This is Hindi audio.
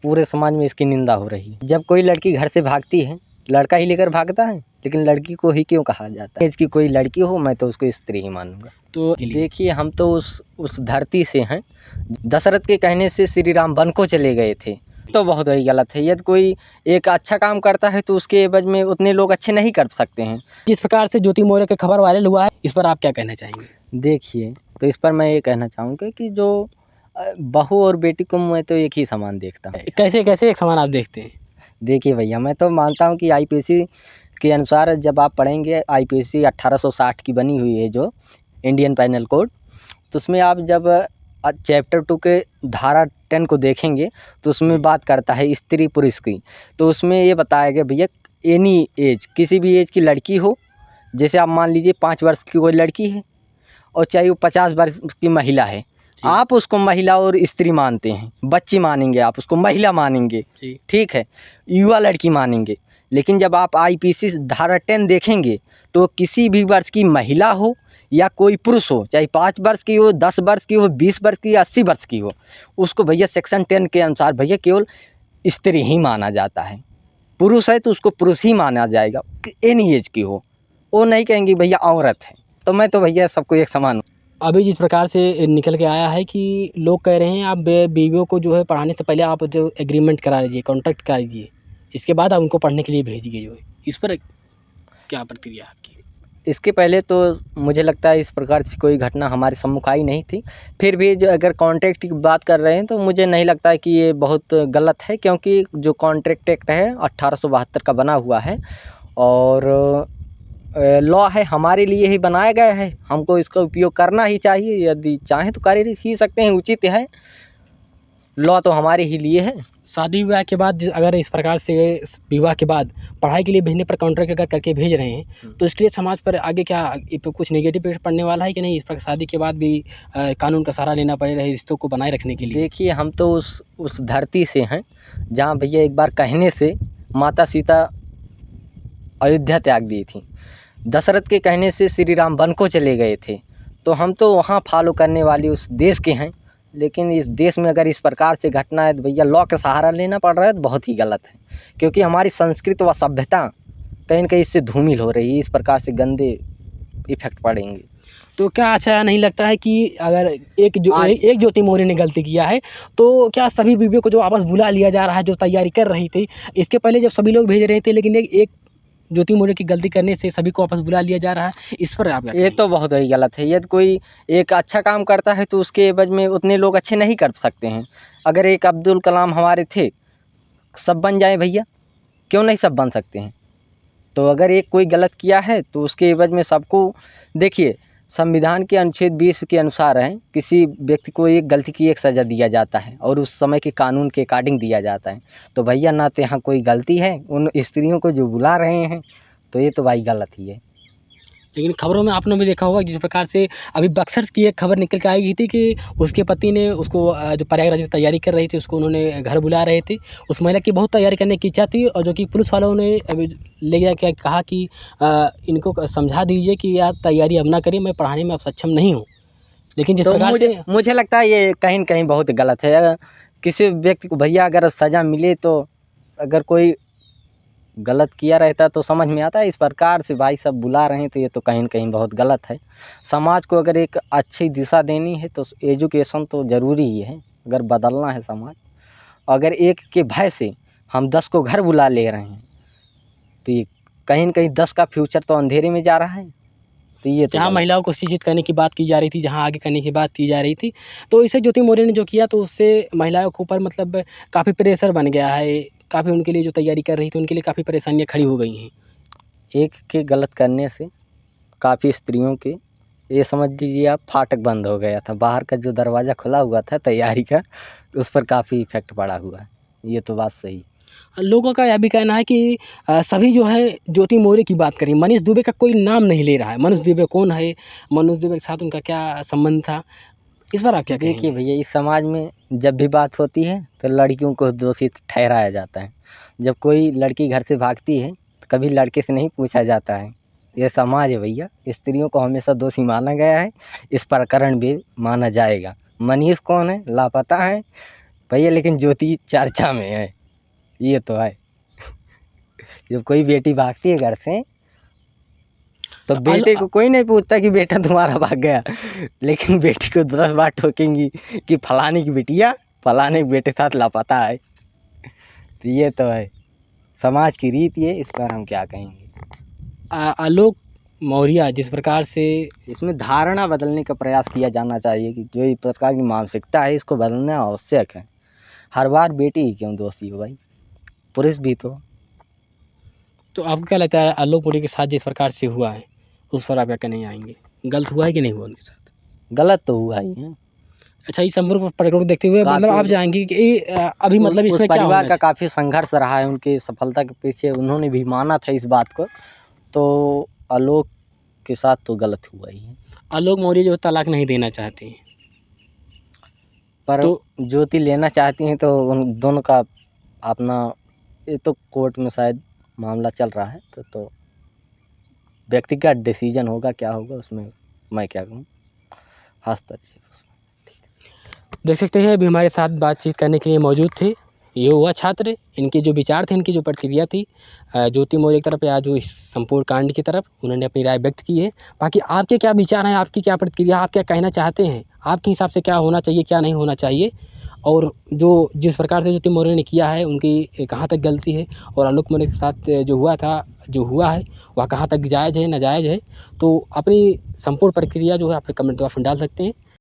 पूरे समाज में इसकी निंदा हो रही है। जब कोई लड़की घर से भागती है, लड़का ही लेकर भागता है, लेकिन लड़की को ही क्यों कहा जाता है? इसकी कोई लड़की हो, मैं तो उसको स्त्री ही मानूंगा। तो देखिए, हम तो उस धरती से हैं। दशरथ के कहने से श्री राम वन को चले गए थे, तो बहुत ही गलत है। यदि कोई एक अच्छा काम करता है तो उसके एवज में उतने लोग अच्छे नहीं कर सकते हैं। जिस प्रकार से ज्योति मौर्य की खबर वायरल हुआ है, इस पर आप क्या कहना चाहेंगे? देखिए, तो इस पर मैं ये कहना चाहूँगा कि जो बहू और बेटी को मैं तो एक ही समान देखता हूँ। कैसे कैसे एक समान आप देखते हैं? देखिए भैया, मैं तो मानता हूँ कि आईपीसी के अनुसार जब आप पढ़ेंगे, आईपीसी 1860 की बनी हुई है जो इंडियन पैनल कोड, तो उसमें आप जब चैप्टर 2 के धारा 10 को देखेंगे तो उसमें बात करता है स्त्री पुरुष की। तो उसमें ये बताया गया भैया, एनी एज, किसी भी एज की लड़की हो, जैसे आप मान लीजिए 5 वर्ष की कोई लड़की है और चाहे वो 50 वर्ष की महिला है, आप उसको महिला और स्त्री मानते हैं, बच्ची मानेंगे, आप उसको महिला मानेंगे, ठीक है, युवा लड़की मानेंगे। लेकिन जब आप आईपीसी धारा 10 देखेंगे तो किसी भी वर्ष की महिला हो या कोई पुरुष हो, चाहे 5 वर्ष की हो, 10 वर्ष की हो, 20 वर्ष की या 80 वर्ष की हो, उसको भैया सेक्शन 10 के अनुसार भैया केवल स्त्री ही माना जाता है। पुरुष है तो उसको पुरुष ही माना जाएगा, एनी एज की हो। वो नहीं कहेंगे भैया औरत है। तो मैं तो भैया सबको एक समान। अभी जिस प्रकार से निकल के आया है कि लोग कह रहे हैं आप बीवियों को जो है पढ़ाने से पहले आप जो एग्रीमेंट करा लीजिए, कॉन्ट्रैक्ट करा लीजिए, इसके बाद आप उनको पढ़ने के लिए भेजिए जो है, इस पर क्या प्रतिक्रिया आपकी? इसके पहले तो मुझे लगता है इस प्रकार से कोई घटना हमारे सम्मुख आई नहीं थी। फिर भी जो अगर कॉन्ट्रैक्ट की बात कर रहे हैं तो मुझे नहीं लगता है कि ये बहुत गलत है, क्योंकि जो कॉन्ट्रैक्ट एक्ट है 1872 का बना हुआ है और लॉ है, हमारे लिए ही बनाया गया है, हमको इसका उपयोग करना ही चाहिए। यदि चाहें तो कर ही सकते हैं, उचित है। लॉ तो हमारे ही लिए है। शादी विवाह के बाद अगर इस प्रकार से विवाह के बाद पढ़ाई के लिए भेजने पर कॉन्ट्रैक्ट अगर करके भेज रहे हैं तो इसके लिए समाज पर आगे क्या कुछ नेगेटिव इफेक्ट पड़ने वाला है कि नहीं? इस पर शादी के बाद भी कानून का सहारा लेना पड़ेगा रिश्तों को बनाए रखने के लिए। देखिए, हम तो उस धरती से हैं जहाँ भैया एक बार कहने से माता सीता अयोध्या त्याग दी थी, दशरथ के कहने से श्री राम वन को चले गए थे। तो हम तो वहाँ फॉलो करने वाली उस देश के हैं। लेकिन इस देश में अगर इस प्रकार से घटना है तो भैया लॉ का सहारा लेना पड़ रहा है तो बहुत ही गलत है, क्योंकि हमारी संस्कृति व सभ्यता कहीं न कहीं इससे धूमिल हो रही है। इस प्रकार से गंदे इफेक्ट पड़ेंगे। तो क्या अच्छा नहीं लगता है कि अगर एक ज्योति मौर्य ने गलती किया है तो क्या सभी बीवियों को जो वापस बुला लिया जा रहा है जो तैयारी कर रही थी? इसके पहले जब सभी लोग भेज रहे थे, लेकिन एक ज्योति मौर्य की गलती करने से सभी को वापस बुला लिया जा रहा है, इस पर आप क्या ये तो बहुत ही गलत है। यदि कोई एक अच्छा काम करता है तो उसके एवज में उतने लोग अच्छे नहीं कर सकते हैं। अगर एक अब्दुल कलाम हमारे थे, सब बन जाएँ भैया, क्यों नहीं सब बन सकते हैं? तो अगर एक कोई गलत किया है तो उसके एवज में सबको, देखिए संविधान के अनुच्छेद 20 के अनुसार है, किसी व्यक्ति को एक गलती की एक सज़ा दिया जाता है और उस समय के कानून के अकॉर्डिंग दिया जाता है। तो भैया ना तो यहाँ कोई गलती है, उन स्त्रियों को जो बुला रहे हैं, तो ये तो भाई गलत ही है। लेकिन खबरों में आपने भी देखा होगा जिस प्रकार से अभी बक्सर की एक खबर निकल के आई थी कि उसके पति ने उसको जो प्रयागराज में तैयारी कर रही थी उसको उन्होंने घर बुला रहे थे। उस महिला की बहुत तैयारी करने की इच्छा थी और जो कि पुलिस वालों ने अभी ले गया क्या कहा कि इनको समझा दीजिए कि आप तैयारी अब ना करिए, मैं पढ़ाने में अब सक्षम नहीं हूँ। लेकिन जिस प्रकार से मुझे लगता है ये कहीं न कहीं बहुत गलत है। अगर किसी व्यक्ति को भैया अगर सज़ा मिले तो अगर कोई गलत किया रहता तो समझ में आता है। इस प्रकार से भाई सब बुला रहे हैं तो ये तो कहीं न कहीं बहुत गलत है। समाज को अगर एक अच्छी दिशा देनी है तो एजुकेशन तो ज़रूरी ही है, अगर बदलना है समाज। अगर एक के भय से हम 10 को घर बुला ले रहे हैं तो ये कहीं न कहीं 10 का फ्यूचर तो अंधेरे में जा रहा है। तो ये तो जहाँ महिलाओं को शिक्षित करने की बात की जा रही थी, जहाँ आगे करने की बात की जा रही थी, तो इसे ज्योति मौर्य ने जो किया तो उससे महिलाओं के ऊपर मतलब काफ़ी प्रेशर बन गया है। काफ़ी उनके लिए जो तैयारी कर रही थी उनके लिए काफ़ी परेशानियाँ खड़ी हो गई हैं। एक के गलत करने से काफ़ी स्त्रियों के, ये समझ लीजिए आप, फाटक बंद हो गया था। बाहर का जो दरवाज़ा खुला हुआ था तैयारी का, उस पर काफ़ी इफ़ेक्ट पड़ा हुआ है। ये तो बात सही। लोगों का यह भी कहना है कि सभी जो है ज्योति मौर्य की बात करें, मनीष दुबे का कोई नाम नहीं ले रहा है। मनीष दुबे कौन है? मनीष दुबे के साथ उनका क्या संबंध था? इस पर आप क्या कहेंगे? देखिए भैया, इस समाज में जब भी बात होती है तो लड़कियों को दोषी ठहराया जाता है। जब कोई लड़की घर से भागती है तो कभी लड़के से नहीं पूछा जाता है। ये समाज है भैया, स्त्रियों को हमेशा दोषी माना गया है, इस प्रकरण भी माना जाएगा। मनीष कौन है? लापता है, भैया लेकिन ज्योति चर्चा में है, ये तो है। जब कोई बेटी भागती है घर से तो बेटे को कोई नहीं पूछता कि बेटा तुम्हारा भाग गया, लेकिन बेटी को 10 बार ठोकेंगी कि फलाने की बिटिया फलाने के बेटे साथ लापता है। तो ये तो है, समाज की रीत ये, इस पर हम क्या कहेंगे। आलोक मौर्य जिस प्रकार से इसमें धारणा बदलने का प्रयास किया जाना चाहिए कि जो इस प्रकार की मानसिकता है इसको बदलना आवश्यक है। हर बार बेटी ही क्यों दोषी हो भाई, पुरुष भी तो आपको क्या लगता है आलोक मौर्य के साथ जिस प्रकार से हुआ है उस पर आप क्या कहने आएंगे? गलत हुआ है कि नहीं हुआ उनके साथ? गलत तो हुआ ही है। अच्छा, इस संपर्क प्रकरण को देखते हुए मतलब आप जाएंगे कि अभी मतलब उस इसमें क्या परिवार होना का काफ़ी संघर्ष रहा है, उनकी सफलता के पीछे उन्होंने भी माना था इस बात को, तो आलोक के साथ तो गलत हुआ ही है। आलोक मौर्य जो तलाक नहीं देना चाहती हैं, पर तो ज्योति लेना चाहती हैं, तो उन दोनों का अपना, ये तो कोर्ट में शायद मामला चल रहा है, तो व्यक्तिगत डिसीजन होगा, क्या होगा उसमें मैं क्या कहूँ, हस्तक्षेप। देख सकते हैं अभी हमारे साथ बातचीत करने के लिए मौजूद थे ये युवा छात्र। इनके जो विचार थे, इनकी जो प्रतिक्रिया थी ज्योति मौर्य की तरफ या जो इस संपूर्ण कांड की तरफ, उन्होंने अपनी राय व्यक्त की है। बाकी आपके क्या विचार हैं, आपकी क्या प्रतिक्रिया, आप क्या कहना चाहते हैं, आपके हिसाब से क्या होना चाहिए क्या नहीं होना चाहिए, और जो जिस प्रकार से ज्योति मौर्य ने किया है उनकी कहाँ तक गलती है, और आलोक मौर्य के साथ जो हुआ है वह कहाँ तक जायज़ है नाजायज़ है, तो अपनी संपूर्ण प्रक्रिया जो है अपने कमेंट बॉक्स में डाल सकते हैं।